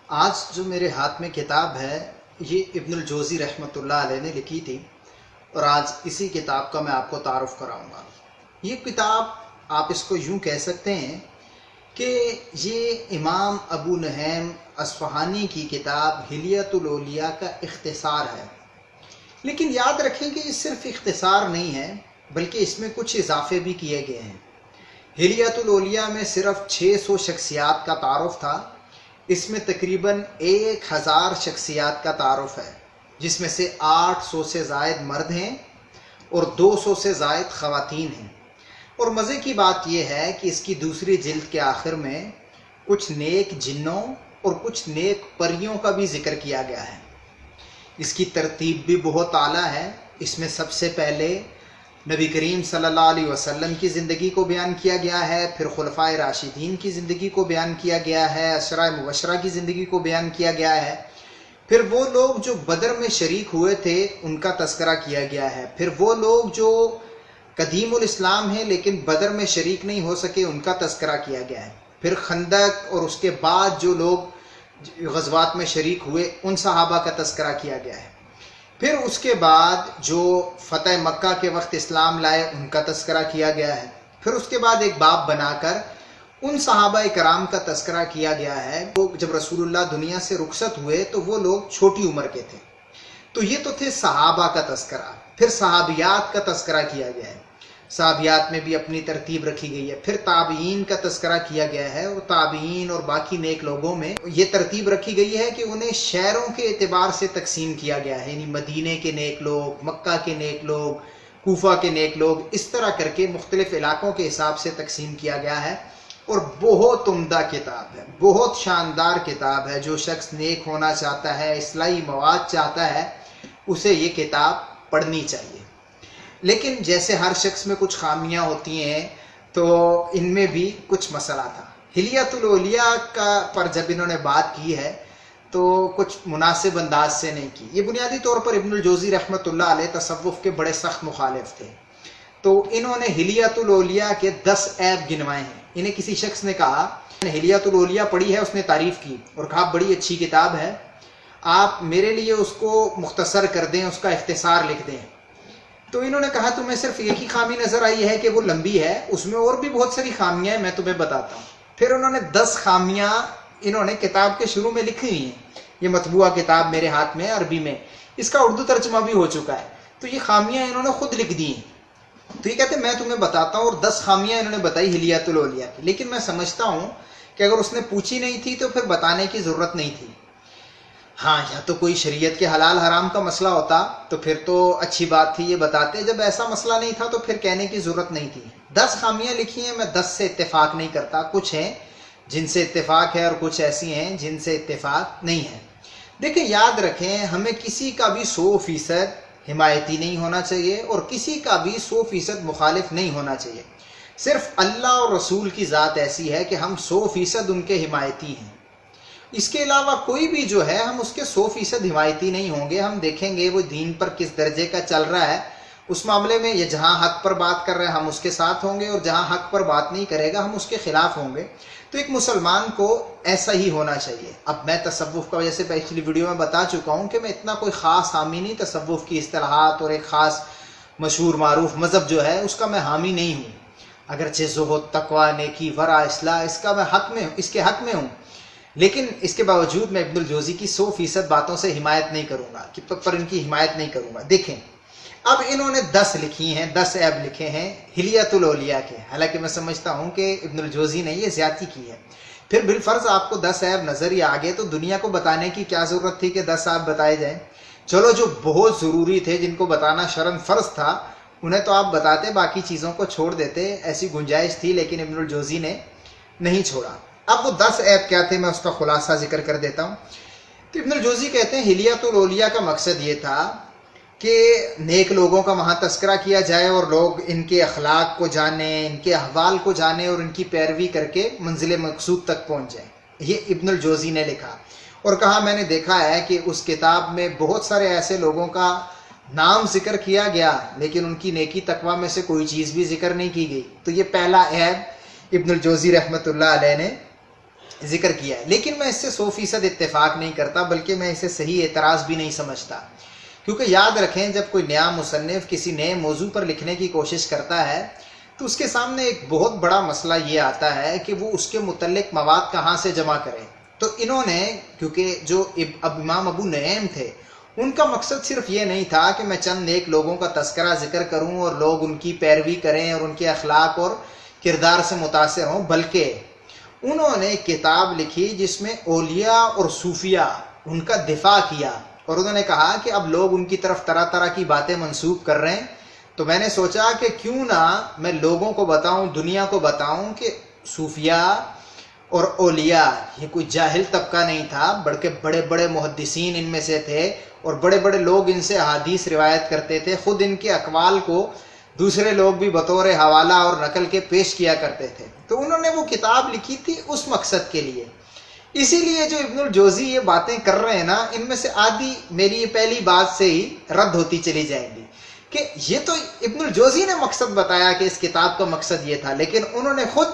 آج جو میرے ہاتھ میں کتاب ہے یہ ابن الجوزی رحمۃ اللہ علیہ نے لکھی تھی، اور آج اسی کتاب کا میں آپ کو تعارف کراؤں گا۔ یہ کتاب آپ اس کو یوں کہہ سکتے ہیں کہ یہ امام ابو نعیم اصفہانی کی کتاب حلیۃ الاولیاء کا اختصار ہے۔ لیکن یاد رکھیں کہ یہ صرف اختصار نہیں ہے، بلکہ اس میں کچھ اضافے بھی کیے گئے ہیں۔ حلیۃ الاولیاء میں صرف 600 شخصیات کا تعارف تھا، اس میں تقریباً 1000 شخصیات کا تعارف ہے، جس میں سے 800 سے زائد مرد ہیں اور 200 سے زائد خواتین ہیں۔ اور مزے کی بات یہ ہے کہ اس کی دوسری جلد کے آخر میں کچھ نیک جنوں اور کچھ نیک پریوں کا بھی ذکر کیا گیا ہے۔ اس کی ترتیب بھی بہت اعلیٰ ہے۔ اس میں سب سے پہلے نبی کریم صلی اللہ علیہ وسلم کی زندگی کو بیان کیا گیا ہے، پھر خلفائے راشدین کی زندگی کو بیان کیا گیا ہے، عشرہ مبشرہ کی زندگی کو بیان کیا گیا ہے، پھر وہ لوگ جو بدر میں شریک ہوئے تھے ان کا تذکرہ کیا گیا ہے، پھر وہ لوگ جو قدیم الاسلام ہیں لیکن بدر میں شریک نہیں ہو سکے ان کا تذکرہ کیا گیا ہے، پھر خندق اور اس کے بعد جو لوگ غزوات میں شریک ہوئے ان صحابہ کا تذکرہ کیا گیا ہے، پھر اس کے بعد جو فتح مکہ کے وقت اسلام لائے ان کا تذکرہ کیا گیا ہے، پھر اس کے بعد ایک باب بنا کر ان صحابہ کرام کا تذکرہ کیا گیا ہے جب رسول اللہ دنیا سے رخصت ہوئے تو وہ لوگ چھوٹی عمر کے تھے۔ تو یہ تو تھے صحابہ کا تذکرہ۔ پھر صحابیات کا تذکرہ کیا گیا ہے، صحابیات میں بھی اپنی ترتیب رکھی گئی ہے، پھر تابعین کا تذکرہ کیا گیا ہے، اور تابعین اور باقی نیک لوگوں میں یہ ترتیب رکھی گئی ہے کہ انہیں شہروں کے اعتبار سے تقسیم کیا گیا ہے، یعنی مدینے کے نیک لوگ، مکہ کے نیک لوگ، کوفہ کے نیک لوگ، اس طرح کر کے مختلف علاقوں کے حساب سے تقسیم کیا گیا ہے۔ اور بہت عمدہ کتاب ہے، بہت شاندار کتاب ہے۔ جو شخص نیک ہونا چاہتا ہے، اصلاحی مواد چاہتا ہے، اسے یہ کتاب پڑھنی چاہیے۔ لیکن جیسے ہر شخص میں کچھ خامیاں ہوتی ہیں تو ان میں بھی کچھ مسئلہ تھا۔ حلیۃ الاولیاء کا پر جب انہوں نے بات کی ہے تو کچھ مناسب انداز سے نہیں کی۔ یہ بنیادی طور پر ابن الجوزی رحمۃ اللہ علیہ تصوف کے بڑے سخت مخالف تھے، تو انہوں نے حلیۃ الاولیاء کے 10 عیب گنوائے ہیں۔ انہیں کسی شخص نے کہا، حلیۃ الاولیاء پڑھی ہے، اس نے تعریف کی اور کہا بڑی اچھی کتاب ہے، آپ میرے لیے اس کو مختصر کر دیں، اس کا اختصار لکھ دیں۔ تو انہوں نے کہا تمہیں صرف ایک ہی خامی نظر آئی ہے کہ وہ لمبی ہے، اس میں اور بھی بہت ساری خامیاں ہیں، میں تمہیں بتاتا ہوں۔ پھر انہوں نے 10 خامیاں انہوں نے کتاب کے شروع میں لکھی ہوئی ہیں۔ یہ مطبوعہ کتاب میرے ہاتھ میں عربی میں، اس کا اردو ترجمہ بھی ہو چکا ہے، تو یہ خامیاں انہوں نے خود لکھ دی ہیں۔ تو یہ کہتے ہیں میں تمہیں بتاتا ہوں، اور 10 خامیاں انہوں نے بتائی حلیۃ الاولیاء کی۔ لیکن میں سمجھتا ہوں کہ اگر اس نے پوچھی نہیں تھی تو پھر بتانے کی ضرورت نہیں تھی۔ ہاں، یا تو کوئی شریعت کے حلال حرام کا مسئلہ ہوتا تو پھر تو اچھی بات تھی، یہ بتاتے۔ جب ایسا مسئلہ نہیں تھا تو پھر کہنے کی ضرورت نہیں تھی۔ 10 خامیاں لکھی ہیں، میں 10 سے اتفاق نہیں کرتا، کچھ ہیں جن سے اتفاق ہے اور کچھ ایسی ہیں جن سے اتفاق نہیں ہے۔ دیکھیں، یاد رکھیں، ہمیں کسی کا بھی 100% حمایتی نہیں ہونا چاہیے اور کسی کا بھی 100% مخالف نہیں ہونا چاہیے۔ صرف اللہ اور رسول کی ذات ایسی ہے کہ ہم 100% ان کے حمایتی ہیں۔ اس کے علاوہ کوئی بھی جو ہے ہم اس کے 100% حمایتی نہیں ہوں گے۔ ہم دیکھیں گے وہ دین پر کس درجے کا چل رہا ہے، اس معاملے میں یہ جہاں حق پر بات کر رہے ہیں ہم اس کے ساتھ ہوں گے، اور جہاں حق پر بات نہیں کرے گا ہم اس کے خلاف ہوں گے۔ تو ایک مسلمان کو ایسا ہی ہونا چاہیے۔ اب میں تصوف کا وجہ سے پچھلی ویڈیو میں بتا چکا ہوں کہ میں اتنا کوئی خاص حامی نہیں، تصوف کی اصطلاحات اور ایک خاص مشہور معروف مذہب جو ہے اس کا میں حامی نہیں ہوں، اگرچہ زہد، تقوی، نیکی، ورع، اصلاح اس کا میں حق میں ہوں، اس کے حق میں ہوں، لیکن اس کے باوجود میں ابن الجوزی کی 100% باتوں سے حمایت نہیں کروں گا، پر ان کی حمایت نہیں کروں گا۔ دیکھیں، اب انہوں نے 10 لکھی ہیں، 10 عیب لکھے ہیں حلیۃ الاولیاء کے۔ حالانکہ میں سمجھتا ہوں کہ ابن الجوزی نے یہ زیادتی کی ہے۔ پھر بالفرض آپ کو 10 عیب نظر ہی آگے تو دنیا کو بتانے کی کیا ضرورت تھی کہ 10 عیب بتائے جائیں؟ چلو، جو بہت ضروری تھے، جن کو بتانا شرعاً فرض تھا، انہیں تو آپ بتاتے، باقی چیزوں کو چھوڑ دیتے، ایسی گنجائش تھی، لیکن ابن الجوزی نے نہیں چھوڑا۔ اب وہ 10 عیب کیا تھے، میں اس کا خلاصہ ذکر کر دیتا ہوں۔ تو ابن الجوزی کہتے ہیں حلیۃ الاولیاء کا مقصد یہ تھا کہ نیک لوگوں کا وہاں تذکرہ کیا جائے اور لوگ ان کے اخلاق کو جانیں، ان کے احوال کو جانیں اور ان کی پیروی کر کے منزل مقصود تک پہنچ جائیں۔ یہ ابن الجوزی نے لکھا اور کہا میں نے دیکھا ہے کہ اس کتاب میں بہت سارے ایسے لوگوں کا نام ذکر کیا گیا لیکن ان کی نیکی تقوی میں سے کوئی چیز بھی ذکر نہیں کی گئی۔ تو یہ پہلا عیب ابن الجوزی رحمۃ اللہ علیہ نے ذکر کیا ہے، لیکن میں اس سے 100% اتفاق نہیں کرتا، بلکہ میں اسے صحیح اعتراض بھی نہیں سمجھتا، کیونکہ یاد رکھیں جب کوئی نیا مصنف کسی نئے موضوع پر لکھنے کی کوشش کرتا ہے تو اس کے سامنے ایک بہت بڑا مسئلہ یہ آتا ہے کہ وہ اس کے متعلق مواد کہاں سے جمع کرے۔ تو انہوں نے، کیونکہ جو امام ابو نعیم تھے، ان کا مقصد صرف یہ نہیں تھا کہ میں چند نیک لوگوں کا تذکرہ ذکر کروں اور لوگ ان کی پیروی کریں اور ان کے اخلاق اور کردار سے متاثر ہوں، بلکہ انہوں نے کتاب لکھی جس میں اولیاء اور صوفیاء ان کا دفاع کیا، اور انہوں نے کہا کہ اب لوگ ان کی طرف طرح طرح کی باتیں منسوب کر رہے ہیں، تو میں نے سوچا کہ کیوں نہ میں لوگوں کو بتاؤں، دنیا کو بتاؤں کہ صوفیاء اور اولیاء یہ کوئی جاہل طبقہ نہیں تھا، بلکہ بڑے بڑے محدثین ان میں سے تھے، اور بڑے بڑے لوگ ان سے احادیث روایت کرتے تھے، خود ان کے اقوال کو دوسرے لوگ بھی بطور حوالہ اور نقل کے پیش کیا کرتے تھے۔ تو انہوں نے وہ کتاب لکھی تھی اس مقصد کے لیے۔ اسی لیے جو ابن الجوزی یہ باتیں کر رہے ہیں نا، ان میں سے آدھی میری یہ پہلی بات سے ہی رد ہوتی چلی جائیں گی کہ یہ تو ابن الجوزی نے مقصد بتایا کہ اس کتاب کا مقصد یہ تھا، لیکن انہوں نے خود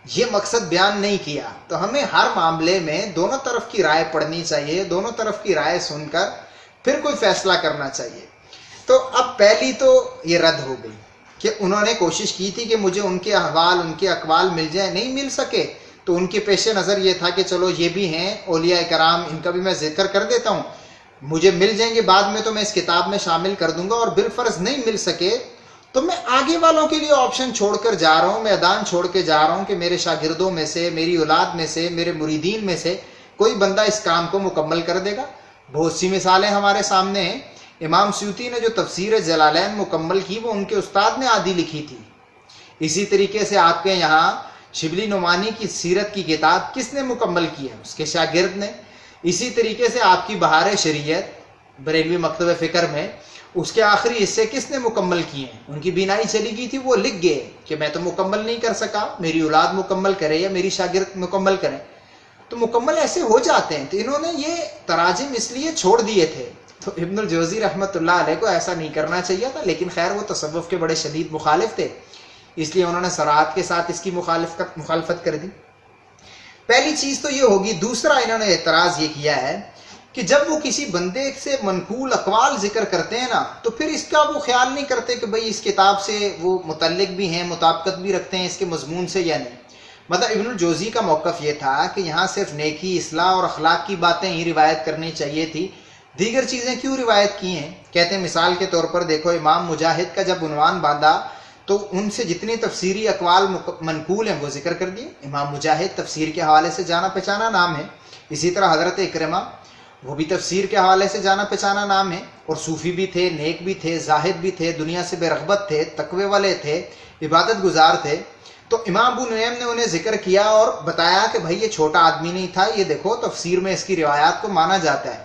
یہ مقصد بیان نہیں کیا۔ تو ہمیں ہر معاملے میں دونوں طرف کی رائے پڑھنی چاہیے، دونوں طرف کی رائے سن کر پھر کوئی فیصلہ کرنا چاہیے۔ تو اب پہلی تو یہ رد ہو گئی کہ انہوں نے کوشش کی تھی کہ مجھے ان کے احوال، ان کے اقوال مل جائیں، نہیں مل سکے، تو ان کے پیش نظر یہ تھا کہ چلو یہ بھی ہیں اولیاء کرام، ان کا بھی میں ذکر کر دیتا ہوں، مجھے مل جائیں گے بعد میں تو میں اس کتاب میں شامل کر دوں گا، اور بالفرض نہیں مل سکے تو میں آگے والوں کے لیے آپشن چھوڑ کر جا رہا ہوں، میدان چھوڑ کے جا رہا ہوں کہ میرے شاگردوں میں سے، میری اولاد میں سے، میرے مریدین میں سے کوئی بندہ اس کام کو مکمل کر دے گا۔ بہت سی مثالیں ہمارے سامنے ہیں۔ امام سیوطی نے جو تفسیر جلالین مکمل کی وہ ان کے استاد نے آدھی لکھی تھی۔ اسی طریقے سے آپ کے یہاں شبلی نعمانی کی سیرت کی کتاب کس نے مکمل کی ہے؟ اس کے شاگرد نے۔ اسی طریقے سے آپ کی بہار شریعت بریلوی مکتب فکر میں اس کے آخری حصے کس نے مکمل کیے ہیں؟ ان کی بینائی چلی گئی تھی، وہ لکھ گئے کہ میں تو مکمل نہیں کر سکا، میری اولاد مکمل کرے یا میری شاگرد مکمل کریں، تو مکمل ایسے ہو جاتے ہیں۔ تو انہوں نے یہ تراجم اس لیے چھوڑ دیے تھے۔ تو ابن الجوزی رحمۃ اللہ علیہ کو ایسا نہیں کرنا چاہیے تھا، لیکن خیر وہ تصوف کے بڑے شدید مخالف تھے، اس لیے انہوں نے صراحت کے ساتھ اس کی مخالفت کر دی۔ پہلی چیز تو یہ ہوگی۔ دوسرا انہوں نے اعتراض یہ کیا ہے کہ جب وہ کسی بندے سے منقول اقوال ذکر کرتے ہیں نا، تو پھر اس کا وہ خیال نہیں کرتے کہ بھئی اس کتاب سے وہ متعلق بھی ہیں، مطابقت بھی رکھتے ہیں اس کے مضمون سے یا نہیں۔ مطلب ابن الجوزی کا موقف یہ تھا کہ یہاں صرف نیکی، اصلاح اور اخلاق کی باتیں ہی روایت کرنی چاہیے تھی، دیگر چیزیں کیوں روایت کی ہیں؟ کہتے ہیں مثال کے طور پر دیکھو، امام مجاہد کا جب عنوان باندھا تو ان سے جتنی تفسیری اقوال منقول ہیں وہ ذکر کر دیے۔ امام مجاہد تفسیر کے حوالے سے جانا پہچانا نام ہے۔ اسی طرح حضرت اکرمہ وہ بھی تفسیر کے حوالے سے جانا پہچانا نام ہے، اور صوفی بھی تھے، نیک بھی تھے، زاہد بھی تھے، دنیا سے بے رغبت تھے، تقوی والے تھے، عبادت گزار تھے۔ تو امام ابو نعیم نے انہیں ذکر کیا اور بتایا کہ بھائی یہ چھوٹا آدمی نہیں تھا، یہ دیکھو تفسیر میں اس کی روایات کو مانا جاتا ہے۔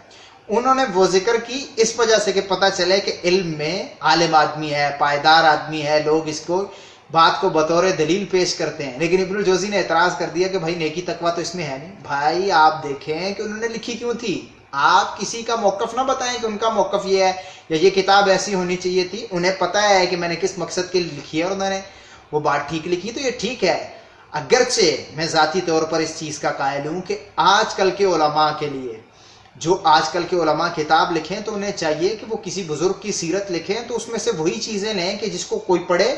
انہوں نے وہ ذکر کی اس وجہ سے کہ پتہ چلے کہ علم میں عالم آدمی ہے، پائیدار آدمی ہے، لوگ اس کو بات کو بطور دلیل پیش کرتے ہیں۔ لیکن ابن الجوزی نے اعتراض کر دیا کہ بھائی نیکی تقویٰ تو اس میں ہے نہیں۔ بھائی آپ دیکھیں کہ انہوں نے لکھی کیوں تھی، آپ کسی کا موقف نہ بتائیں کہ ان کا موقف یہ ہے یا یہ کتاب ایسی ہونی چاہیے تھی۔ انہیں پتہ ہے کہ میں نے کس مقصد کے لیے لکھی ہے اور انہوں نے وہ بات ٹھیک لکھی، تو یہ ٹھیک ہے۔ اگرچہ میں ذاتی طور پر اس چیز کا قائل ہوں کہ آج کل کے علماء کے لیے، جو آج کل کے علماء کتاب لکھیں تو انہیں چاہیے کہ وہ کسی بزرگ کی سیرت لکھیں تو اس میں سے وہی چیزیں لیں کہ جس کو کوئی پڑھے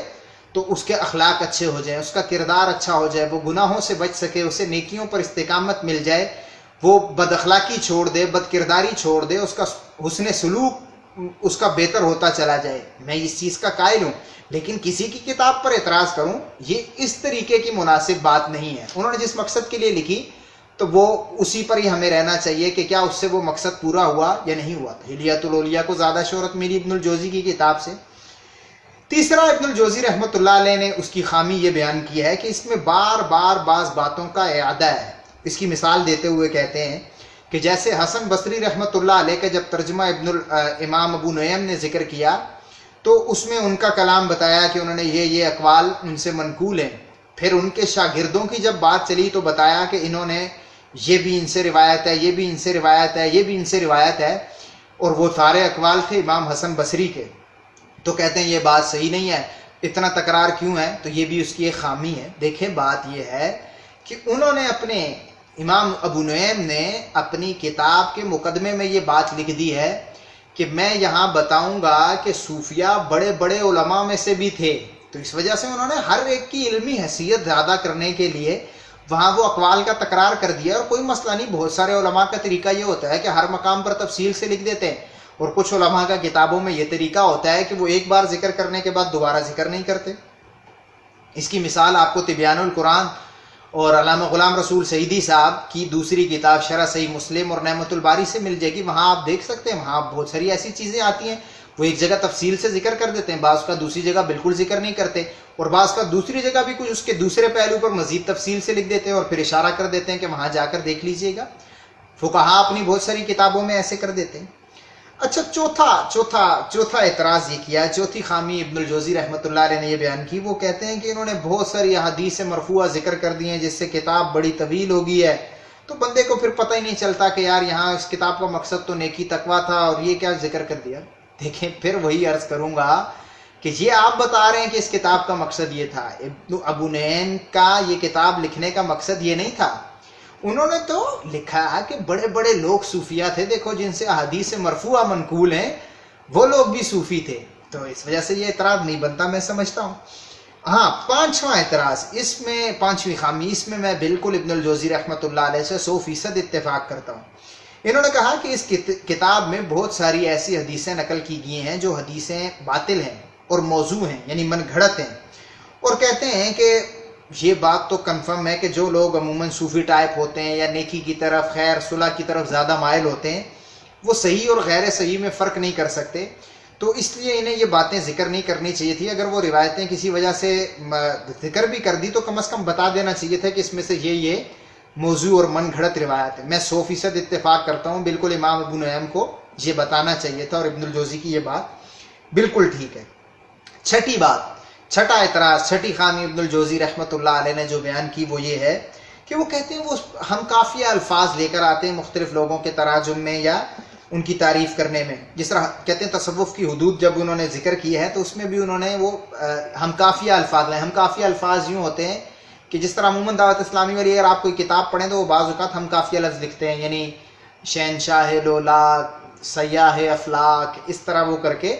تو اس کے اخلاق اچھے ہو جائیں، اس کا کردار اچھا ہو جائے، وہ گناہوں سے بچ سکے، اسے نیکیوں پر استقامت مل جائے، وہ بد اخلاقی چھوڑ دے، بد کرداری چھوڑ دے، اس کا حسن سلوک اس کا بہتر ہوتا چلا جائے۔ میں اس چیز کا قائل ہوں، لیکن کسی کی کتاب پر اعتراض کروں یہ اس طریقے کی مناسب بات نہیں ہے۔ انہوں نے جس مقصد کے لیے لکھی تو وہ اسی پر ہی ہمیں رہنا چاہیے کہ کیا اس سے وہ مقصد پورا ہوا یا نہیں ہوا۔ ہلیۃ الاولیاء کو زیادہ شہرت ملی ابن الجوزی کی کتاب سے۔ تیسرا، ابن الجوزی رحمۃ اللہ علیہ نے اس کی خامی یہ بیان کی ہے کہ اس میں بار بار بعض باتوں کا اعادہ ہے۔ اس کی مثال دیتے ہوئے کہتے ہیں کہ جیسے حسن بصری رحمۃ اللہ علیہ کا جب ترجمہ امام ابو نعیم نے ذکر کیا تو اس میں ان کا کلام بتایا کہ انہوں نے یہ اقوال ان سے منقول ہیں۔ پھر ان کے شاگردوں کی جب بات چلی تو بتایا کہ انہوں نے یہ بھی ان سے روایت ہے، یہ بھی ان سے روایت ہے، یہ بھی ان سے روایت ہے، اور وہ سارے اقوال تھے امام حسن بصری کے۔ تو کہتے ہیں یہ بات صحیح نہیں ہے، اتنا تکرار کیوں ہے؟ تو یہ بھی اس کی ایک خامی ہے۔ دیکھیں بات یہ ہے کہ انہوں نے اپنے امام ابو نعیم نے اپنی کتاب کے مقدمے میں یہ بات لکھ دی ہے کہ میں یہاں بتاؤں گا کہ صوفیہ بڑے بڑے علماء میں سے بھی تھے، تو اس وجہ سے انہوں نے ہر ایک کی علمی حیثیت زیادہ کرنے کے لیے وہاں وہ اقوال کا تکرار کر دیا. اور کوئی مسئلہ نہیں، بہت سارے علماء کا طریقہ یہ ہوتا ہے کہ ہر مقام پر تفصیل سے لکھ دیتے ہیں، اور کچھ علماء کا کتابوں میں یہ طریقہ ہوتا ہے کہ وہ ایک بار ذکر کرنے کے بعد دوبارہ ذکر نہیں کرتے. اس کی مثال آپ کو تبیان القرآن اور علامہ غلام رسول سعیدی صاحب کی دوسری کتاب شرح صحیح مسلم اور نعمت الباری سے مل جائے گی. وہاں آپ دیکھ سکتے ہیں، وہاں بہت ساری ایسی چیزیں آتی ہیں، وہ ایک جگہ تفصیل سے ذکر کر دیتے ہیں، بعض کا دوسری جگہ بالکل ذکر نہیں کرتے، اور بعض کا دوسری جگہ بھی کچھ اس کے دوسرے پہلو پر مزید تفصیل سے لکھ دیتے ہیں اور پھر اشارہ کر دیتے ہیں کہ وہاں جا کر دیکھ لیجئے گا. فقہا اپنی بہت ساری کتابوں میں ایسے کر دیتے ہیں. اچھا، چوتھا اعتراض یہ کیا، چوتھی خامی ابن الجوزی رحمۃ اللہ علیہ نے یہ بیان کی. وہ کہتے ہیں کہ انہوں نے بہت ساری احادیث مرفوعہ ذکر کر دی ہیں جس سے کتاب بڑی طویل ہو گئی ہے، تو بندے کو پھر پتہ ہی نہیں چلتا کہ یار یہاں اس کتاب کا مقصد تو نیکی تقویٰ تھا اور یہ کیا ذکر کر دیا. دیکھیں، پھر وہی عرض کروں گا کہ یہ آپ بتا رہے ہیں کہ اس کتاب کا مقصد یہ تھا. ابن ابو نعیم کا یہ کتاب لکھنے کا مقصد یہ نہیں تھا. انہوں نے تو لکھا کہ بڑے بڑے لوگ صوفیہ تھے، دیکھو جن سے احادیث مرفوعہ منقول ہیں وہ لوگ بھی صوفی تھے، تو اس وجہ سے یہ اعتراض نہیں بنتا، میں سمجھتا ہوں. ہاں، پانچواں اعتراض، اس میں پانچویں خامی، اس میں میں بالکل ابن الجوزی رحمۃ اللہ علیہ سے 100% اتفاق کرتا ہوں. انہوں نے کہا کہ اس کتاب میں بہت ساری ایسی حدیثیں نقل کی گئی ہیں جو حدیثیں باطل ہیں اور موضوع ہیں، یعنی من گھڑت ہیں، اور کہتے ہیں کہ یہ بات تو کنفرم ہے کہ جو لوگ عموماً صوفی ٹائپ ہوتے ہیں یا نیکی کی طرف، خیر صلح کی طرف زیادہ مائل ہوتے ہیں، وہ صحیح اور غیر صحیح میں فرق نہیں کر سکتے، تو اس لیے انہیں یہ باتیں ذکر نہیں کرنی چاہیے تھی. اگر وہ روایتیں کسی وجہ سے ذکر بھی کر دی تو کم از کم بتا دینا چاہیے تھا کہ اس میں سے یہ موضوع اور من گھڑت روایت ہے. میں 100% اتفاق کرتا ہوں، بالکل امام ابو نعیم کو یہ بتانا چاہیے تھا، اور ابن الجوزی کی یہ بات بالکل ٹھیک ہے. چھٹا اعتراض، چھٹی خامی ابن الجوزی رحمۃ اللہ علیہ نے جو بیان کی وہ یہ ہے کہ وہ کہتے ہیں وہ ہم کافیہ الفاظ لے کر آتے ہیں مختلف لوگوں کے تراجم میں یا ان کی تعریف کرنے میں. جس طرح کہتے ہیں تصوف کی حدود جب انہوں نے ذکر کی ہے تو اس میں بھی انہوں نے وہ ہم کافیہ الفاظ لائے. ہم کافیہ الفاظ یوں ہوتے ہیں کہ جس طرح عموماً دعوت اسلامی والی اگر آپ کوئی کتاب پڑھیں تو وہ بعض اوقات ہم کافیہ لفظ لکھتے ہیں، یعنی شہنشاہ لولاک، سیاح افلاک، اس طرح وہ کر کے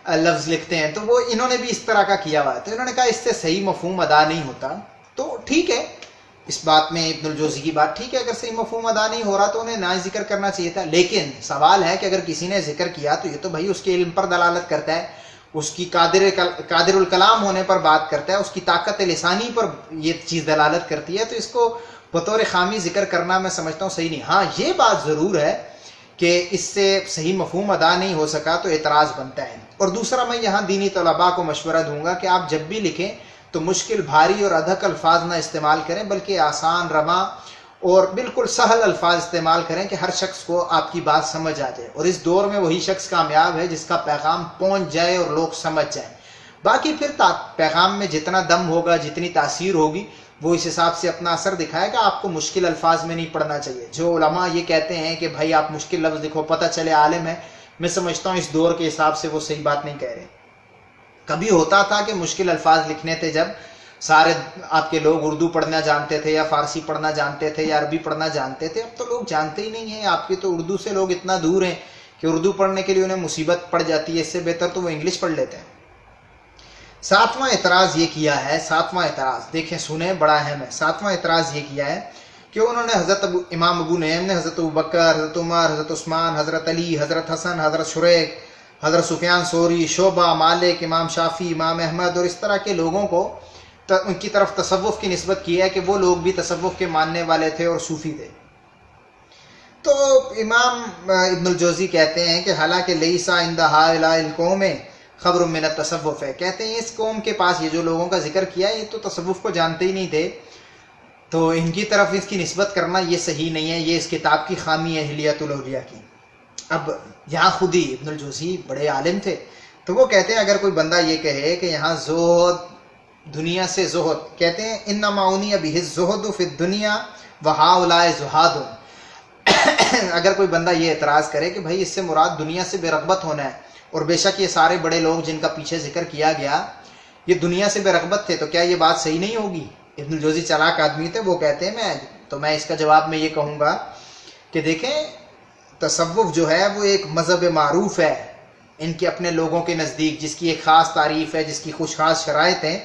لفظ لکھتے ہیں. تو وہ انہوں نے بھی اس طرح کا کیا ہوا ہے، تو انہوں نے کہا اس سے صحیح مفہوم ادا نہیں ہوتا. تو ٹھیک ہے، اس بات میں ابن الجوزی کی بات ٹھیک ہے، اگر صحیح مفہوم ادا نہیں ہو رہا تو انہیں نہ ذکر کرنا چاہیے تھا. لیکن سوال ہے کہ اگر کسی نے ذکر کیا تو یہ تو بھائی اس کے علم پر دلالت کرتا ہے، اس کی قادر الکلام ہونے پر بات کرتا ہے، اس کی طاقت لسانی پر یہ چیز دلالت کرتی ہے، تو اس کو بطور خامی ذکر کرنا میں سمجھتا ہوں صحیح نہیں. ہاں، یہ بات ضرور ہے کہ اس سے صحیح مفہوم ادا نہیں ہو سکا تو اعتراض بنتا ہے. اور دوسرا، میں یہاں دینی طلباء کو مشورہ دوں گا کہ آپ جب بھی لکھیں تو مشکل، بھاری اور ادھک الفاظ نہ استعمال کریں، بلکہ آسان، رواں اور بالکل سہل الفاظ استعمال کریں کہ ہر شخص کو آپ کی بات سمجھ آ جائے. اور اس دور میں وہی شخص کامیاب ہے جس کا پیغام پہنچ جائے اور لوگ سمجھ جائیں. باقی پھر پیغام میں جتنا دم ہوگا، جتنی تاثیر ہوگی، وہ اس حساب سے اپنا اثر دکھائے گا. آپ کو مشکل الفاظ میں نہیں پڑھنا چاہیے. جو علماء یہ کہتے ہیں کہ بھائی آپ مشکل لفظ لکھو پتہ چلے عالم ہے، میں سمجھتا ہوں اس دور کے حساب سے وہ صحیح بات نہیں کہہ رہے. کبھی ہوتا تھا کہ مشکل الفاظ لکھنے تھے جب سارے آپ کے لوگ اردو پڑھنا جانتے تھے یا فارسی پڑھنا جانتے تھے یا عربی پڑھنا جانتے تھے. اب تو لوگ جانتے ہی نہیں ہیں. آپ کے تو اردو سے لوگ اتنا دور ہیں کہ اردو پڑھنے کے لیے انہیں مصیبت پڑ جاتی ہے. اس سے بہتر تو وہ انگلش پڑھ لیتے ہیں. ساتواں اعتراض یہ کیا ہے، ساتواں اعتراض دیکھیں، سنیں، بڑا اہم ہے. ساتواں اعتراض یہ کیا ہے کہ انہوں نے امام ابو نعیم نے حضرت ابوبکر، حضرت عمر، حضرت عثمان، حضرت علی، حضرت حسن، حضرت شریک، حضرت سفیان ثوری، شعبہ، مالک، امام شافعی، امام احمد اور اس طرح کے لوگوں کو ان کی طرف تصوف کی نسبت کی ہے کہ وہ لوگ بھی تصوف کے ماننے والے تھے اور صوفی تھے. تو امام ابن الجوزی کہتے ہیں کہ حالانکہ لیسا عند ہؤلاء القوم خبر من التصوف ہے. کہتے ہیں اس قوم کے پاس یہ جو لوگوں کا ذکر کیا یہ تو تصوف کو جانتے ہی نہیں تھے، تو ان کی طرف اس کی نسبت کرنا یہ صحیح نہیں ہے، یہ اس کتاب کی خامی ہے اہلیت الاولیاء کی. اب یہاں خود ہی ابن الجوزی بڑے عالم تھے، تو وہ کہتے ہیں اگر کوئی بندہ یہ کہے کہ یہاں زہد، دنیا سے زہد، کہتے ہیں انما عنی بہ الزہد فی الدنیا وہؤلاء زہاد. اگر کوئی بندہ یہ اعتراض کرے کہ بھائی اس سے مراد دنیا سے بے رغبت ہونا ہے، اور بے شک یہ سارے بڑے لوگ جن کا پیچھے ذکر کیا گیا یہ دنیا سے بے رغبت تھے، تو کیا یہ بات صحیح نہیں ہوگی؟ ابن الجوزی چلاک آدمی تھے، وہ کہتے ہیں میں تو میں اس کا جواب میں یہ کہوں گا کہ دیکھیں تصوف جو ہے وہ ایک مذہب معروف ہے ان کے اپنے لوگوں کے نزدیک، جس کی ایک خاص تعریف ہے، جس کی کچھ خاص شرائط ہیں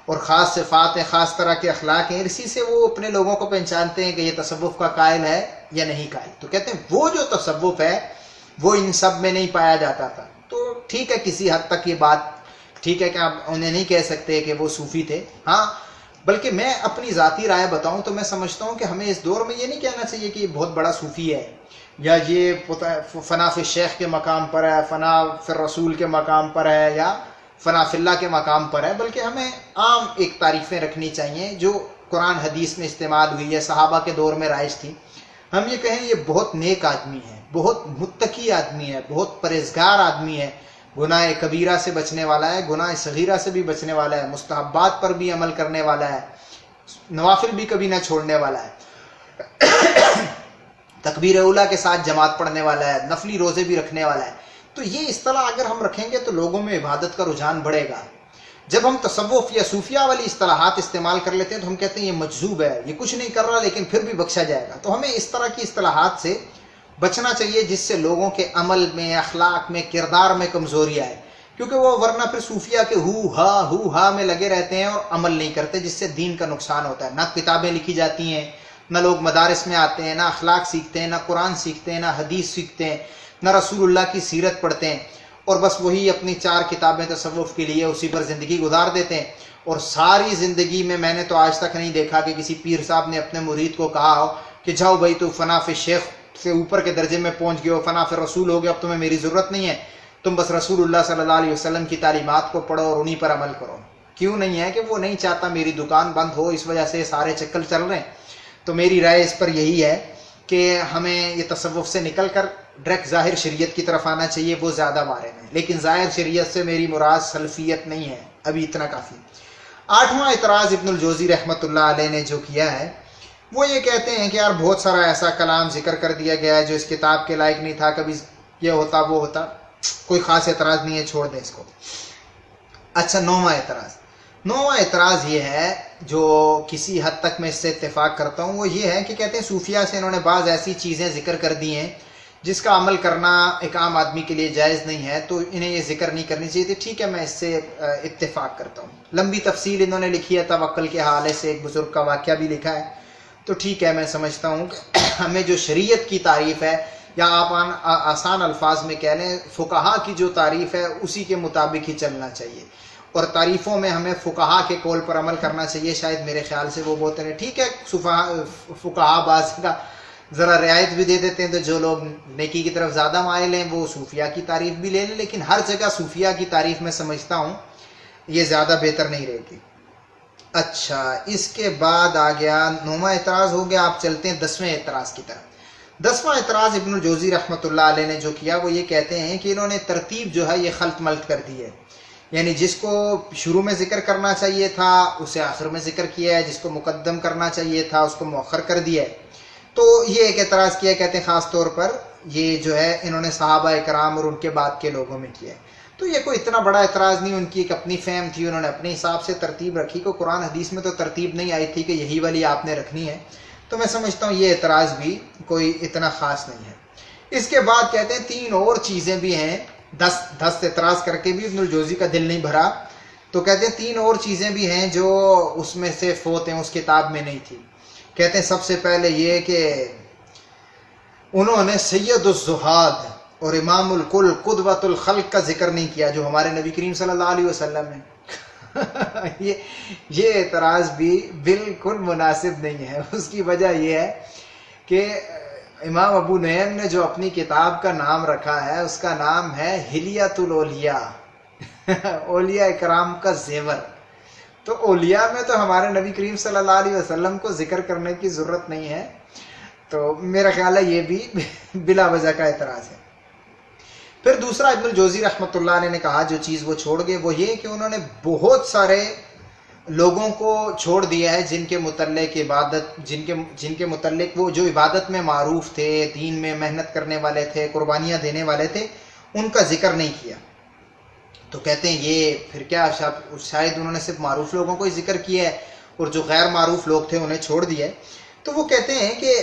اور خاص صفات ہیں، خاص طرح کے اخلاق ہیں، اسی سے وہ اپنے لوگوں کو پہچانتے ہیں کہ یہ تصوف کا قائل ہے یا نہیں قائل۔ تو کہتے ہیں وہ جو تصوف ہے وہ ان سب میں نہیں پایا جاتا تھا۔ تو ٹھیک ہے، کسی حد تک یہ بات ٹھیک ہے کہ آپ انہیں نہیں کہہ سکتے کہ وہ صوفی تھے، ہاں، بلکہ میں اپنی ذاتی رائے بتاؤں تو میں سمجھتا ہوں کہ ہمیں اس دور میں یہ نہیں کہنا چاہیے کہ یہ بہت بڑا صوفی ہے یا یہ فنا فی الشیخ کے مقام پر ہے، فنا فی الرسول کے مقام پر ہے، یا فنا فی اللہ کے مقام پر ہے، بلکہ ہمیں عام ایک تعریفیں رکھنی چاہیے جو قرآن حدیث میں استعمال ہوئی ہے، صحابہ کے دور میں رائج تھی۔ ہم یہ کہیں یہ بہت نیک آدمی ہے، بہت متقی آدمی ہے، بہت پرہیزگار آدمی ہے، گناہ کبیرہ سے بچنے والا ہے، گناہ صغیرہ سے بھی بچنے والا ہے، مستحبات پر بھی عمل کرنے والا ہے، نوافل بھی کبھی نہ چھوڑنے والا ہے، تکبیر اولیٰ کے ساتھ جماعت پڑھنے والا ہے، نفلی روزے بھی رکھنے والا ہے۔ تو یہ اصطلاح اگر ہم رکھیں گے تو لوگوں میں عبادت کا رجحان بڑھے گا۔ جب ہم تصوف یا صوفیہ والی اصطلاحات استعمال کر لیتے ہیں تو ہم کہتے ہیں یہ مجذوب ہے، یہ کچھ نہیں کر رہا لیکن پھر بھی بخشا جائے گا۔ تو ہمیں اس طرح کی اصطلاحات سے بچنا چاہیے جس سے لوگوں کے عمل میں، اخلاق میں، کردار میں کمزوری آئے، کیونکہ وہ ورنہ پھر صوفیہ کے ہو ہا میں لگے رہتے ہیں اور عمل نہیں کرتے، جس سے دین کا نقصان ہوتا ہے۔ نہ کتابیں لکھی جاتی ہیں، نہ لوگ مدارس میں آتے ہیں، نہ اخلاق سیکھتے ہیں، نہ قرآن سیکھتے ہیں، نہ حدیث سیکھتے ہیں، نہ رسول اللہ کی سیرت پڑھتے ہیں، اور بس وہی اپنی 4 کتابیں تصوف کے لیے اسی پر زندگی گزار دیتے ہیں۔ اور ساری زندگی میں نے تو آج تک نہیں دیکھا کہ کسی پیر صاحب نے اپنے مرید کو کہا ہو کہ جاؤ بھائی تو فنا فی شیخ سے اوپر کے درجے میں پہنچ گئے ہو، فنا فی رسول ہو گیا، اب تمہیں میری ضرورت نہیں ہے، تم بس رسول اللہ صلی اللہ علیہ وسلم کی تعلیمات کو پڑھو اور انہی پر عمل کرو۔ کیوں نہیں ہے کہ وہ نہیں چاہتا میری دکان بند ہو، اس وجہ سے سارے چکر چل رہے ہیں۔ تو میری رائے اس پر یہی ہے کہ ہمیں یہ تصوف سے نکل کر ڈائریکٹ ظاہر شریعت کی طرف آنا چاہیے، وہ زیادہ بارے میں، لیکن ظاہر شریعت سے میری مراد سلفیت نہیں ہے، ابھی اتنا کافی۔ 8واں اعتراض ابن الجوزی رحمۃ اللہ علیہ نے جو کیا ہے وہ یہ کہتے ہیں کہ یار بہت سارا ایسا کلام ذکر کر دیا گیا ہے جو اس کتاب کے لائق نہیں تھا، کبھی یہ ہوتا وہ ہوتا، کوئی خاص اعتراض نہیں ہے، چھوڑ دیں اس کو۔ اچھا، 9واں اعتراض یہ ہے جو کسی حد تک میں اس سے اتفاق کرتا ہوں، وہ یہ ہے کہ کہتے ہیں صوفیہ سے انہوں نے بعض ایسی چیزیں ذکر کر دی ہیں جس کا عمل کرنا ایک عام آدمی کے لیے جائز نہیں ہے، تو انہیں یہ ذکر نہیں کرنی چاہیے تھی۔ ٹھیک ہے، میں اس سے اتفاق کرتا ہوں۔ لمبی تفصیل انہوں نے لکھی ہے، توکل کے حوالے سے ایک بزرگ کا واقعہ بھی لکھا ہے، تو ٹھیک ہے، میں سمجھتا ہوں کہ ہمیں جو شریعت کی تعریف ہے، یا آپ آسان الفاظ میں کہہ لیں فقہا کی جو تعریف ہے اسی کے مطابق ہی چلنا چاہیے، اور تعریفوں میں ہمیں فقہا کے قول پر عمل کرنا چاہیے۔ شاید میرے خیال سے وہ بہتر ہے۔ ٹھیک ہے، فقہا بعض کا ذرا رعایت بھی دے دیتے ہیں، تو جو لوگ نیکی کی طرف زیادہ مائل ہیں وہ صوفیہ کی تعریف بھی لے لیں، لیکن ہر جگہ صوفیہ کی تعریف میں سمجھتا ہوں یہ زیادہ بہتر نہیں رہے گی۔ اچھا، اس کے بعد آ گیا 9واں اعتراض ہو گیا، آپ چلتے ہیں 10ویں اعتراض کی طرف۔ 10واں اعتراض ابن الجوزی رحمۃ اللہ علیہ نے جو کیا وہ یہ کہتے ہیں کہ انہوں نے ترتیب جو ہے یہ خلط ملط کر دی ہے، یعنی جس کو شروع میں ذکر کرنا چاہیے تھا اسے آخر میں ذکر کیا ہے، جس کو مقدم کرنا چاہیے تھا اس کو مؤخر کر دیا ہے۔ تو یہ ایک اعتراض کیا، کہتے ہیں خاص طور پر یہ جو ہے انہوں نے صحابہ کرام اور ان کے بعد کے لوگوں میں کیا ہے۔ تو یہ کوئی اتنا بڑا اعتراض نہیں، ان کی ایک اپنی فہم تھی، انہوں نے اپنے حساب سے ترتیب رکھی، کو قرآن حدیث میں تو ترتیب نہیں آئی تھی کہ یہی والی آپ نے رکھنی ہے، تو میں سمجھتا ہوں یہ اعتراض بھی کوئی اتنا خاص نہیں ہے۔ اس کے بعد کہتے ہیں 3 اور چیزیں بھی ہیں، 10 اعتراض کر کے بھی ابن الجوزی کا دل نہیں بھرا، تو کہتے ہیں 3 اور چیزیں بھی ہیں جو اس میں سے فوت ہیں، اس کتاب میں نہیں تھی۔ کہتے ہیں سب سے پہلے یہ کہ انہوں نے سید الزہاد اور امام الکل قدوۃ الخلق کا ذکر نہیں کیا جو ہمارے نبی کریم صلی اللہ علیہ وسلم ہے۔ یہ اعتراض بھی بالکل مناسب نہیں ہے۔ اس کی وجہ یہ ہے کہ امام ابو نعیم نے جو اپنی کتاب کا نام رکھا ہے اس کا نام ہے حلیۃ الاولیاء، اولیاء کرام کا زیور۔ تو اولیاء میں تو ہمارے نبی کریم صلی اللہ علیہ وسلم کو ذکر کرنے کی ضرورت نہیں ہے، تو میرا خیال ہے یہ بھی بلا وجہ کا اعتراض ہے۔ پھر دوسرا ابن الجوزی رحمۃ اللہ علیہ نے کہا جو چیز وہ چھوڑ گئے وہ یہ کہ انہوں نے بہت سارے لوگوں کو چھوڑ دیا ہے جن کے متعلق عبادت، جن کے متعلق وہ جو عبادت میں معروف تھے، دین میں محنت کرنے والے تھے، قربانیاں دینے والے تھے، ان کا ذکر نہیں کیا۔ تو کہتے ہیں یہ پھر کیا، شاید انہوں نے صرف معروف لوگوں کو ہی ذکر کیا ہے اور جو غیر معروف لوگ تھے انہیں چھوڑ دیا ہے۔ تو وہ کہتے ہیں کہ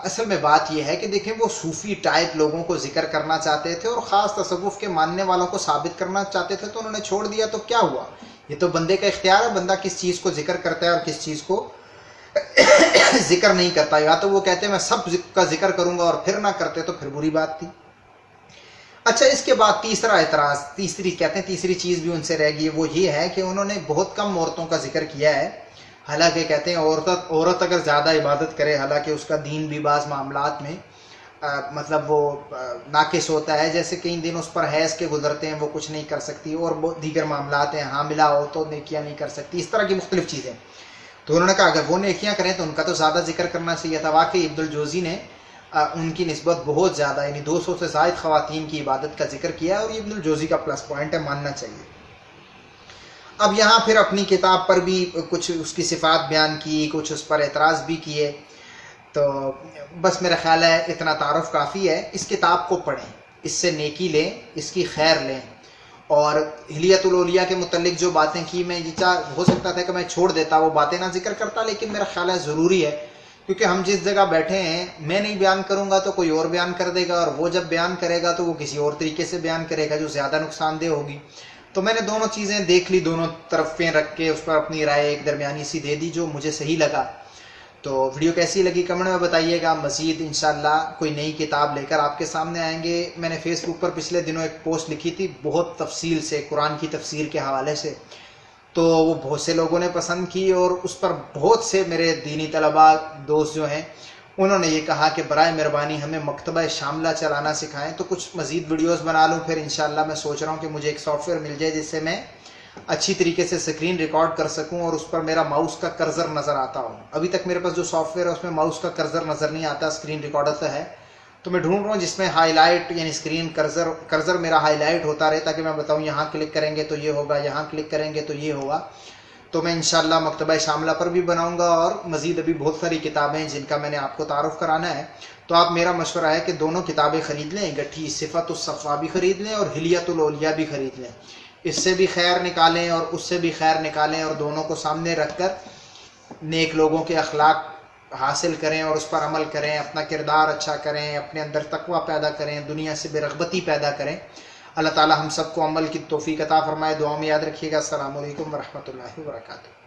اصل میں بات یہ ہے کہ دیکھیں وہ صوفی ٹائپ لوگوں کو ذکر کرنا چاہتے تھے اور خاص تصوف کے ماننے والوں کو ثابت کرنا چاہتے تھے، تو انہوں نے چھوڑ دیا، تو کیا ہوا؟ یہ تو بندے کا اختیار ہے، بندہ کس چیز کو ذکر کرتا ہے اور کس چیز کو ذکر نہیں کرتا۔ یا تو وہ کہتے ہیں میں سب کا ذکر کروں گا اور پھر نہ کرتے تو پھر بری بات تھی۔ اچھا، اس کے بعد تیسرا اعتراض، تیسری چیز بھی ان سے رہ گئی، وہ یہ ہے کہ انہوں نے بہت کم عورتوں کا ذکر کیا ہے، حالانکہ کہتے ہیں عورت اگر زیادہ عبادت کرے، حالانکہ اس کا دین بھی بعض معاملات میں مطلب وہ ناقص ہوتا ہے، جیسے کئی دن اس پر حیض کے گزرتے ہیں وہ کچھ نہیں کر سکتی، اور دیگر معاملات ہیں، حاملہ ہو تو نیکیاں نہیں کر سکتی، اس طرح کی مختلف چیزیں۔ تو انہوں نے کہا اگر وہ نیکیاں کریں تو ان کا تو زیادہ ذکر کرنا چاہیے تھا۔ واقعی ابن الجوزی نے ان کی نسبت بہت زیادہ، یعنی 200 سے زائد خواتین کی عبادت کا ذکر کیا ہے، اور یہ ابن الجوزی کا پلس پوائنٹ ہے، ماننا چاہیے۔ اب یہاں پھر اپنی کتاب پر بھی کچھ اس کی صفات بیان کی، کچھ اس پر اعتراض بھی کیے، تو بس میرا خیال ہے اتنا تعارف کافی ہے۔ اس کتاب کو پڑھیں، اس سے نیکی لیں، اس کی خیر لیں، اور حلیت الاولیاء کے متعلق جو باتیں کی، میں یہ ہو سکتا تھا کہ میں چھوڑ دیتا، وہ باتیں نہ ذکر کرتا، لیکن میرا خیال ہے ضروری ہے، کیونکہ ہم جس جگہ بیٹھے ہیں، میں نہیں بیان کروں گا تو کوئی اور بیان کر دے گا، اور وہ جب بیان کرے گا تو وہ کسی اور طریقے سے بیان کرے گا جو زیادہ نقصان دہ ہوگی۔ تو میں نے دونوں چیزیں دیکھ لی، دونوں طرفیں رکھ کے اس پر اپنی رائے ایک درمیانی سی دے دی جو مجھے صحیح لگا۔ تو ویڈیو کیسی لگی کمنٹ میں بتائیے گا۔ مزید انشاءاللہ کوئی نئی کتاب لے کر آپ کے سامنے آئیں گے۔ میں نے فیس بک پر پچھلے دنوں ایک پوسٹ لکھی تھی بہت تفصیل سے قرآن کی تفسیر کے حوالے سے، تو وہ بہت سے لوگوں نے پسند کی، اور اس پر بہت سے میرے دینی طلباء دوست جو ہیں انہوں نے یہ کہا کہ برائے مہربانی ہمیں مکتبہ شاملہ چلانا سکھائیں۔ تو کچھ مزید ویڈیوز بنا لوں، پھر انشاءاللہ میں سوچ رہا ہوں کہ مجھے ایک سافٹ ویئر مل جائے جس سے میں اچھی طریقے سے سکرین ریکارڈ کر سکوں اور اس پر میرا ماؤس کا کرسر نظر آتا ہوں۔ ابھی تک میرے پاس جو سافٹ ویئر ہے اس میں ماؤس کا کرسر نظر نہیں آتا، سکرین ریکارڈر تو ہے، تو میں ڈھونڈ رہا ہوں جس میں ہائی لائٹ، یعنی سکرین کرسر میرا ہائی لائٹ ہوتا رہے، تاکہ میں بتاؤں یہاں کلک کریں گے تو یہ ہوگا، یہاں کلک کریں گے تو یہ ہوگا۔ تو میں انشاءاللہ مکتبہ شاملہ پر بھی بناؤں گا، اور مزید ابھی بہت ساری کتابیں جن کا میں نے آپ کو تعارف کرانا ہے۔ تو آپ میرا مشورہ ہے کہ دونوں کتابیں خرید لیں، گٹھی صفت الصفا بھی خرید لیں اور حلیت الاولیاء بھی خرید لیں، اس سے بھی خیر نکالیں اور اس سے بھی خیر نکالیں، اور دونوں کو سامنے رکھ کر نیک لوگوں کے اخلاق حاصل کریں اور اس پر عمل کریں، اپنا کردار اچھا کریں، اپنے اندر تقوی پیدا کریں، دنیا سے بے رغبتی پیدا کریں۔ اللہ تعالی ہم سب کو عمل کی توفیق عطا فرمائے۔ دعا میں یاد رکھیے گا۔ السلام علیکم ورحمۃ اللہ وبرکاتہ۔